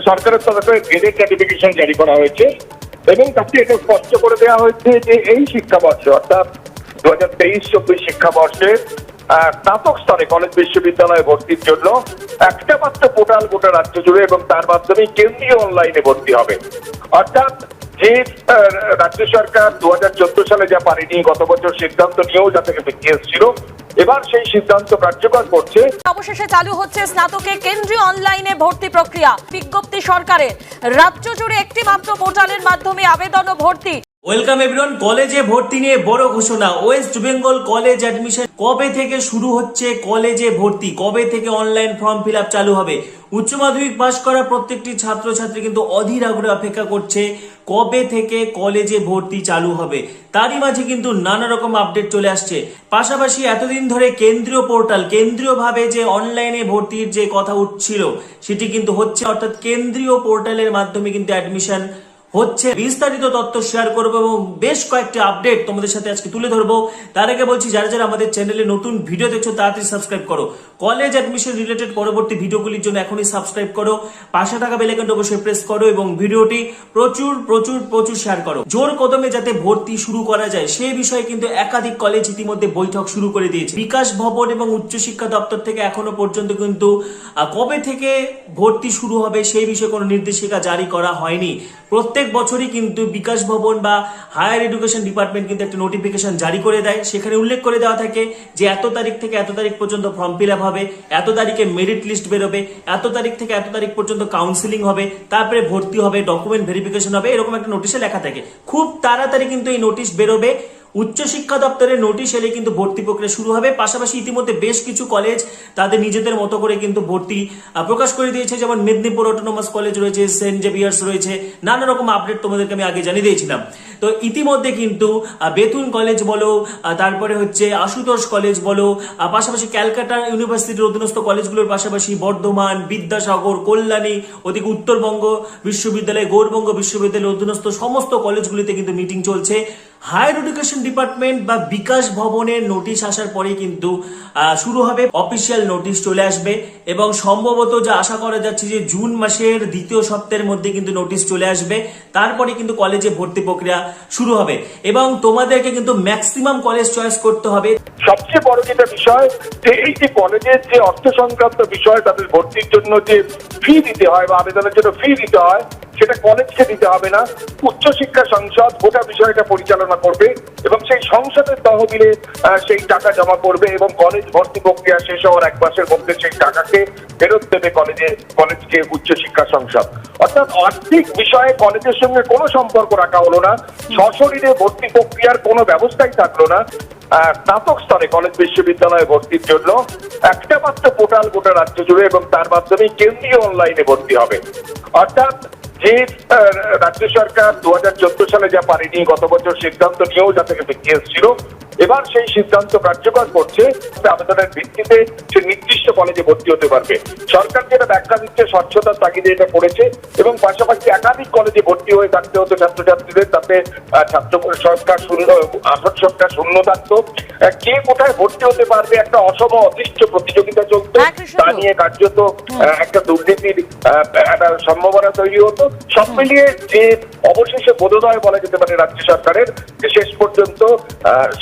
সরকারের তরফে gazette notification জারি করা হয়েছে এবং তাতে এটা স্পষ্ট করে দেওয়া হয়েছে যে এই শিক্ষাবর্ষে অর্থাৎ 2023-24 শিক্ষাবর্ষে স্নাতক স্তরে কলেজ বিশ্ববিদ্যালয়ে ভর্তির জন্য একটা মাত্র পোর্টাল গোটা রাজ্য জুড়ে এবং তার মাধ্যমে কেন্দ্রীয় অনলাইনে ভর্তি হবে। অর্থাৎ যে রাজ্য সরকার 2014 সালে যা পারেনি, গত বছর সিদ্ধান্ত নিয়েও যা থেকে বেরিয়ে এসেছিল, এবার সেই সিদ্ধান্ত কার্যকর করছে। অবশেষে চালু হচ্ছে স্নাতকে কেন্দ্রীয় অনলাইনে ভর্তি প্রক্রিয়া। বিজ্ঞপ্তি সরকারের, রাজ্য জুড়ে একটি মাত্র পোর্টালের মাধ্যমে আবেদন ও ভর্তি। Welcome everyone. কলেজে ভর্তি নিয়ে বড় ঘোষণা। ওয়েস্ট বেঙ্গল কলেজ অ্যাডমিশন কবে থেকে শুরু হচ্ছে? কলেজে ভর্তি কবে থেকে অনলাইন ফর্ম ফিল আপ চালু হবে? উচ্চ মাধ্যমিক পাশ করা প্রত্যেকটি ছাত্রছাত্রী কিন্তু অধীর আগ্রহে অপেক্ষা করছে কবে থেকে কলেজে ভর্তি চালু হবে। তারই মাঝে কিন্তু নানা রকম আপডেট চলে আসছে। পাশাপাশি এতদিন ধরে কেন্দ্রীয় পোর্টাল, কেন্দ্রীয়ভাবে যে অনলাইনে ভর্তির যে কথা উঠছিল সেটি কিন্তু হচ্ছে, অর্থাৎ কেন্দ্রীয় পোর্টালের মাধ্যমে কিন্তু অ্যাডমিশন হচ্ছে। বিস্তারিত তথ্য শেয়ার করবো এবং বেশ কয়েকটি আপডেট তোমাদের সাথে আজকে তুলে ধরবো। তার আগে বলছি, যারা যারা আমাদের চ্যানেলে নতুন ভিডিও দেখছো তাড়াতাড়ি সাবস্ক্রাইব করো। কলেজ অ্যাডমিশন রিলেটেড পরবর্তী ভিডিওগুলির জন্য এখনই সাবস্ক্রাইব করো, পাশে থাকা বেল আইকনটা অবশ্যই প্রেস করো এবং ভিডিওটি প্রচুর প্রচুর প্রচুর শেয়ার করো। জোর কদমে যাতে ভর্তি শুরু করা যায় সেই বিষয়ে কিন্তু একাধিক কলেজ ইতিমধ্যে বৈঠক শুরু করে দিয়েছে। বিকাশ ভবন এবং উচ্চশিক্ষা দপ্তর থেকে এখনো পর্যন্ত কিন্তু কবে থেকে ভর্তি শুরু হবে সেই বিষয়ে কোনো নির্দেশিকা জারি করা হয়নি। প্রত্যেক বছরই কিন্তু বিকাশ ভবন বা হায়ার এডুকেশন ডিপার্টমেন্ট কিন্তু একটা নোটিফিকেশন জারি করে দেয়। সেখানে উল্লেখ করে দেওয়া থাকে যে এত তারিখ থেকে এত তারিখ পর্যন্ত ফর্ম ফিল আপ হবে, এত তারিখে মেরিট লিস্ট বেরোবে, এত তারিখ থেকে এত তারিখ পর্যন্ত কাউন্সিলিং হবে, তারপরে ভর্তি হবে, ডকুমেন্ট ভেরিফিকেশন হবে, এরকম একটা নোটিশে লেখা থাকে। খুব তাড়াতাড়ি কিন্তু এই নোটিশ বেরোবে। উচ্চশিক্ষা দপ্তরের নোটিশ এলে কিন্তু ভর্তি প্রক্রিয়া শুরু হবে। পাশাপাশি ইতিমধ্যে বেশ কিছু কলেজ তাদের নিজেদের মতো করে কিন্তু ভর্তি প্রকাশ করে দিয়েছে, যেমন মেদিনীপুর অটোনোমাস কলেজ রয়েছে, সেন্ট জেভিয়ার্স রয়েছে, নানা রকম আপডেট তোমাদেরকে আমি আগে জানিয়ে দিয়েছিলাম। তো ইতিমধ্যে কিন্তু বেথুন কলেজ বলো, তারপরে হচ্ছে আশুতোষ কলেজ বলো, পাশাপাশি ক্যালকাটা ইউনিভার্সিটির অধীনস্থ কলেজগুলোর পাশাপাশি বর্ধমান, বিদ্যাসাগর, কল্যাণী, ওদিকে উত্তরবঙ্গ বিশ্ববিদ্যালয়, গৌরবঙ্গ বিশ্ববিদ্যালয়ের অধীনস্থ সমস্ত কলেজগুলিতে কিন্তু মিটিং চলছে। হায়ার এডুকেশন ডিপার্টমেন্ট বা বিকাশ ভবনের নোটিশ আসার পরে কিন্তু শুরু হবে, অফিসিয়াল নোটিশ চলে আসবে এবং সম্ভবত যা আশা করা যাচ্ছে যে জুন মাসের দ্বিতীয় সপ্তাহের মধ্যে কিন্তু নোটিশ চলে আসবে। তারপরে কিন্তু কলেজে ভর্তি প্রক্রিয়া শুরু হবে এবং তোমাদেরকে কিন্তু ম্যাক্সিমাম কলেজ চয়েস করতে হবে। সবচেয়ে বড় যেটা বিষয় যে এই যে কলেজের যে অর্থ সংক্রান্ত বিষয়, তাদের ভর্তির জন্য যে ফি দিতে হয় বা আবেদনের জন্য ফি দিতে হয়, সেটা কলেজকে দিতে হবে না। উচ্চশিক্ষা সংসদ গোটা বিষয়টা পরিচালনা করবে এবং সেই সংসদের তহবিলে সেই টাকা জমা করবে এবং কলেজ ভর্তি প্রক্রিয়া শেষ হওয়ার এক মাসের মধ্যে সেই টাকাকে ফেরত দেবে কলেজকে উচ্চশিক্ষা সংসদ। অর্থাৎ আর্থিক বিষয়ে কলেজের সঙ্গে কোনো সম্পর্ক রাখা হলো না, সশরীরে ভর্তি প্রক্রিয়ার কোনো ব্যবস্থাই থাকলো না। স্নাতক স্তরে কলেজ বিশ্ববিদ্যালয়ে ভর্তির জন্য একটা মাত্র পোর্টাল গোটা রাজ্য জুড়ে এবং তার মাধ্যমে কেন্দ্রীয় অনলাইনে ভর্তি হবে। অর্থাৎ যে রাজ্য সরকার 2014 সালে যা পারেনি, গত বছর সিদ্ধান্ত নিয়েও যা থেকে বেরিয়ে এসেছিল, এবার সেই সিদ্ধান্ত কার্যকর করছে। আবেদনের ভিত্তিতে সে নির্দিষ্ট কলেজে ভর্তি হতে পারবে। সরকার যেটা ব্যাখ্যা দিচ্ছে, স্বচ্ছতার তাগিদে এটা করেছে এবং পাশাপাশি একাধিক কলেজে ভর্তি হয়ে থাকতে হতো ছাত্রছাত্রীদের, তাতে ছাত্র সংখ্যা শূন্য, আসন সংখ্যা শূন্য থাকতো। কে কোথায় ভর্তি হতে পারবে একটা অসম অদৃষ্ট প্রতিযোগিতা চলতো, তা নিয়ে কার্যত একটা দুর্নীতির একটা সম্ভাবনা তৈরি হতো। সব মিলিয়ে যে অবশেষে বোধোদয় বলা যেতে পারে রাজ্য সরকারের, যে শেষ পর্যন্ত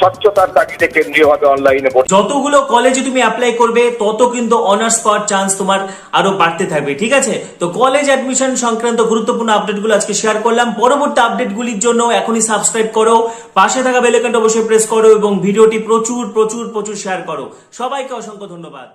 স্বচ্ছতার তাগিদে কেন্দ্রীয়ভাবে অনলাইনে যতগুলো কলেজে তুমি অ্যাপ্লাই করবে তত কিন্তু অনার্স পাওয়ার চান্স তোমার আরো বাড়তে থাকবে। ঠিক আছে, তো কলেজ অ্যাডমিশন সংক্রান্ত গুরুত্বপূর্ণ আপডেটগুলো আজকে শেয়ার করলাম। পরবর্তী আপডেটগুলির জন্য এখনই সাবস্ক্রাইব করো, পাশে থাকা বেল আইকনটা অবশ্যই প্রেস করো এবং ভিডিওটি প্রচুর প্রচুর প্রচুর শেয়ার করো। সবাইকে অসংখ্য ধন্যবাদ।